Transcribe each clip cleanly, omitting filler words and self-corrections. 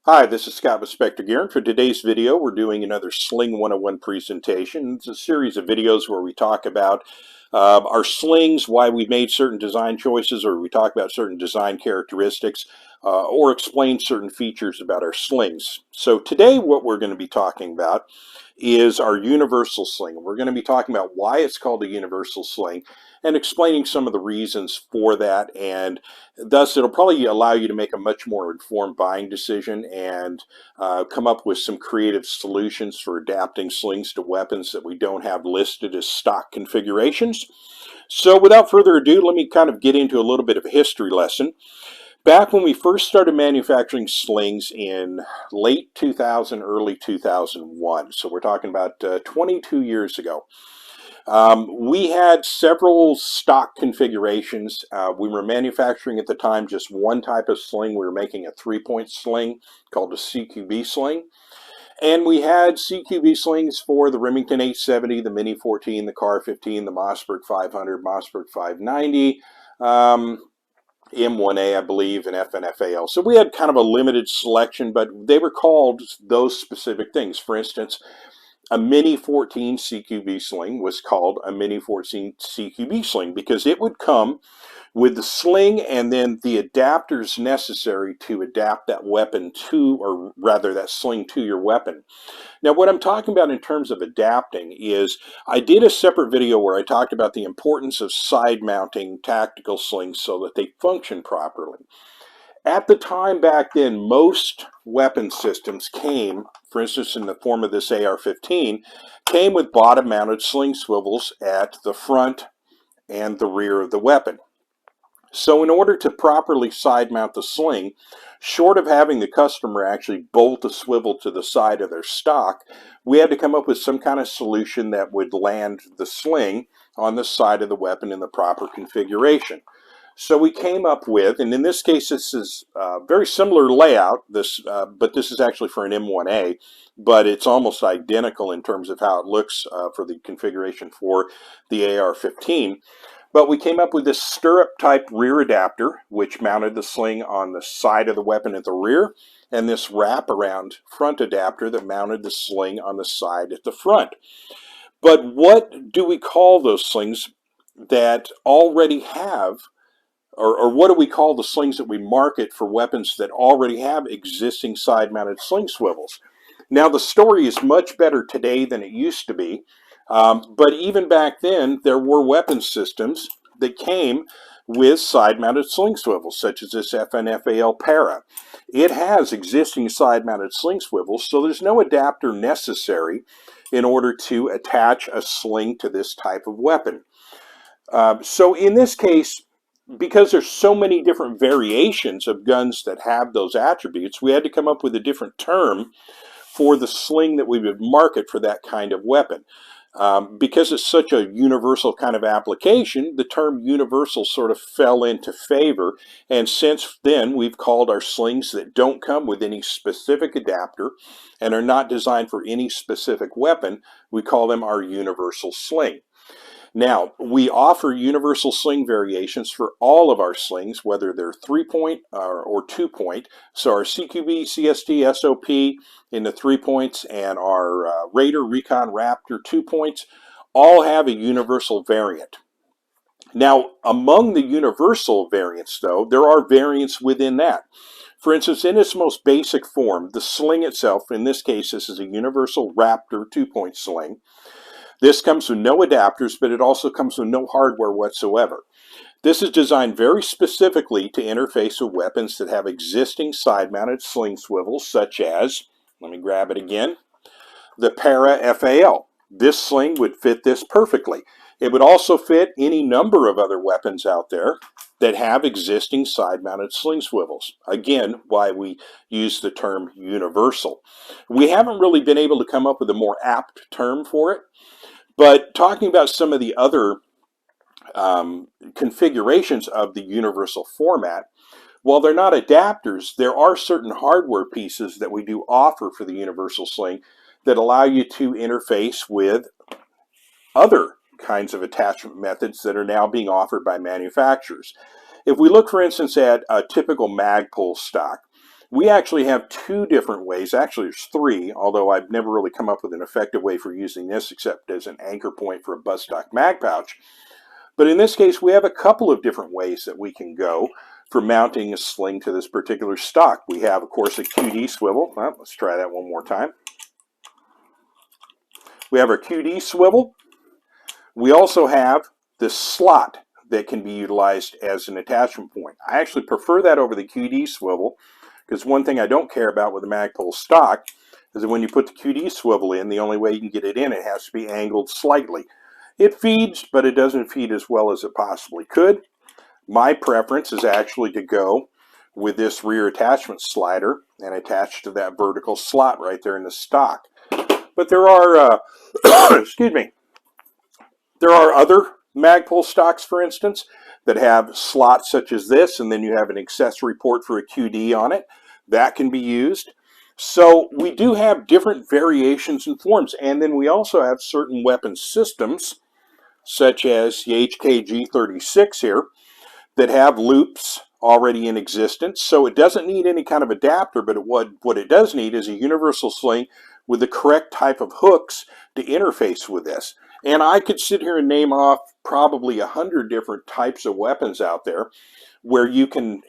Hi, this is Scott with Spectre Gear, and for today's video we're doing another Sling 101 presentation. It's a series of videos where we talk about our slings, why we made certain design choices, or we talk about certain design characteristics, or explain certain features about our slings. So today what we're going to be talking about is our universal sling. We're going to be talking about why it's called a universal sling and explaining some of the reasons for that, and thus it'll probably allow you to make a much more informed buying decision and come up with some creative solutions for adapting slings to weapons that we don't have listed as stock configurations. So without further ado, let me kind of get into a little bit of a history lesson. Back when we first started manufacturing slings in late 2000, early 2001, so we're talking about 22 years ago, we had several stock configurations. We were manufacturing at the time just one type of sling. We were making a 3-point sling called a CQB sling. And we had CQB slings for the Remington 870, the Mini 14, the Car 15, the Mossberg 500, Mossberg 590, M1A, I believe, and FNFAL. So we had kind of a limited selection, but they were called those specific things. For instance, a Mini 14 CQB sling was called a Mini 14 CQB sling because it would come with the sling and then the adapters necessary to adapt that weapon to, or rather that sling to your weapon. Now what I'm talking about in terms of adapting is I did a separate video where I talked about the importance of side mounting tactical slings so that they function properly. At the time back then, most weapon systems came, for instance in the form of this AR-15, came with bottom mounted sling swivels at the front and the rear of the weapon. So in order to properly side mount the sling, short of having the customer actually bolt a swivel to the side of their stock, we had to come up with some kind of solution that would land the sling on the side of the weapon in the proper configuration. So we came up with, and in this case this is a very similar layout, but this is actually for an M1A, but it's almost identical in terms of how it looks for the configuration for the AR-15. But we came up with this stirrup type rear adapter, which mounted the sling on the side of the weapon at the rear, and this wraparound front adapter that mounted the sling on the side at the front. But what do we call those slings that already have, or what do we call the slings that we market for weapons that already have existing side-mounted sling swivels? Now the story is much better today than it used to be, but even back then there were weapon systems that came with side-mounted sling swivels, such as this FNFAL Para. It has existing side-mounted sling swivels, so there's no adapter necessary in order to attach a sling to this type of weapon. So in this case, because there's so many different variations of guns that have those attributes, we had to come up with a different term for the sling that we would market for that kind of weapon. Because it's such a universal kind of application, the term universal sort of fell into favor, and since then we've called our slings that don't come with any specific adapter and are not designed for any specific weapon, we call them our universal sling. Now, we offer universal sling variations for all of our slings, whether they're 3-point or 2-point. So our CQB, CST, SOP in the 3 points and our Raider, Recon, Raptor 2 points all have a universal variant. Now, among the universal variants, though, there are variants within that. For instance, in its most basic form, the sling itself, in this case, this is a universal Raptor 2-point sling. This comes with no adapters, but it also comes with no hardware whatsoever. This is designed very specifically to interface with weapons that have existing side-mounted sling swivels, such as, let me grab it again, the Para FAL. This sling would fit this perfectly. It would also fit any number of other weapons out there that have existing side-mounted sling swivels. Again, why we use the term universal. We haven't really been able to come up with a more apt term for it. But talking about some of the other configurations of the universal format, while they're not adapters, there are certain hardware pieces that we do offer for the universal sling that allow you to interface with other kinds of attachment methods that are now being offered by manufacturers. If we look, for instance, at a typical Magpul stock, We actually have two different ways. Actually, there's three, although I've never really come up with an effective way for using this except as an anchor point for a buttstock mag pouch. But in this case, we have a couple of different ways that we can go for mounting a sling to this particular stock. We have, of course, a QD swivel. Well, let's try that one more time. We have our QD swivel. We also have this slot that can be utilized as an attachment point. I actually prefer that over the QD swivel because one thing I don't care about with the Magpul stock is that when you put the QD swivel in, the only way you can get it in, it has to be angled slightly. It feeds, but it doesn't feed as well as it possibly could. My preference is actually to go with this rear attachment slider and attach to that vertical slot right there in the stock. But there are, excuse me, there are other Magpul stocks, for instance, that have slots such as this, and then you have an accessory port for a QD on it. That can be used. So we do have different variations and forms, and then we also have certain weapon systems, such as the HKG-36 here, that have loops already in existence. So it doesn't need any kind of adapter, but what it does need is a universal sling with the correct type of hooks to interface with this. And I could sit here and name off probably 100 different types of weapons out there where you can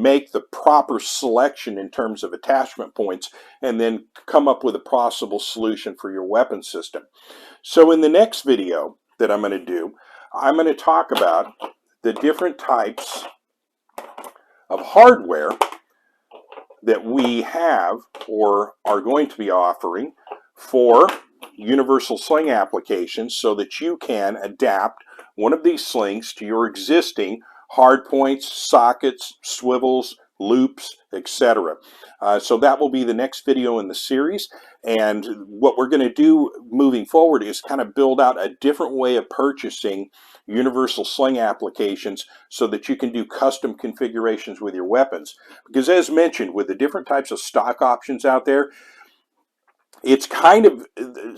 make the proper selection in terms of attachment points and then come up with a possible solution for your weapon system. So in the next video that I'm going to do, I'm going to talk about the different types of hardware that we have or are going to be offering for universal sling applications so that you can adapt one of these slings to your existing hard points, sockets, swivels, loops, etc. So that will be the next video in the series, and what we're going to do moving forward is kind of build out a different way of purchasing universal sling applications so that you can do custom configurations with your weapons. Because as mentioned, with the different types of stock options out there, it's kind of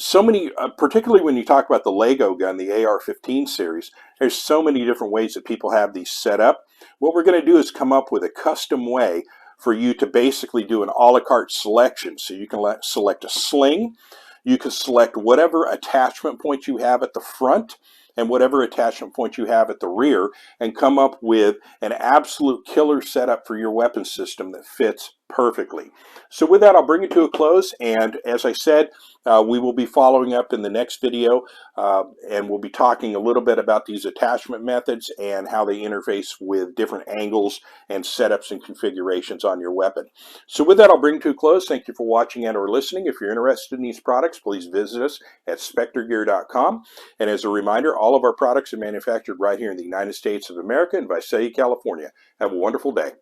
so many, particularly when you talk about the Lego gun, the AR-15 series, there's so many different ways that people have these set up. What we're going to do is come up with a custom way for you to basically do an a la carte selection. So you can select a sling, you can select whatever attachment point you have at the front and whatever attachment point you have at the rear, and come up with an absolute killer setup for your weapon system that fits perfectly. So with that, I'll bring it to a close, and as I said, we will be following up in the next video, and we'll be talking a little bit about these attachment methods and how they interface with different angles and setups and configurations on your weapon. So with that, I'll bring it to a close. Thank you for watching and or listening. If you're interested in these products, please visit us at spectergear.com. And as a reminder, all of our products are manufactured right here in the United States of America in Visalia, California. Have a wonderful day.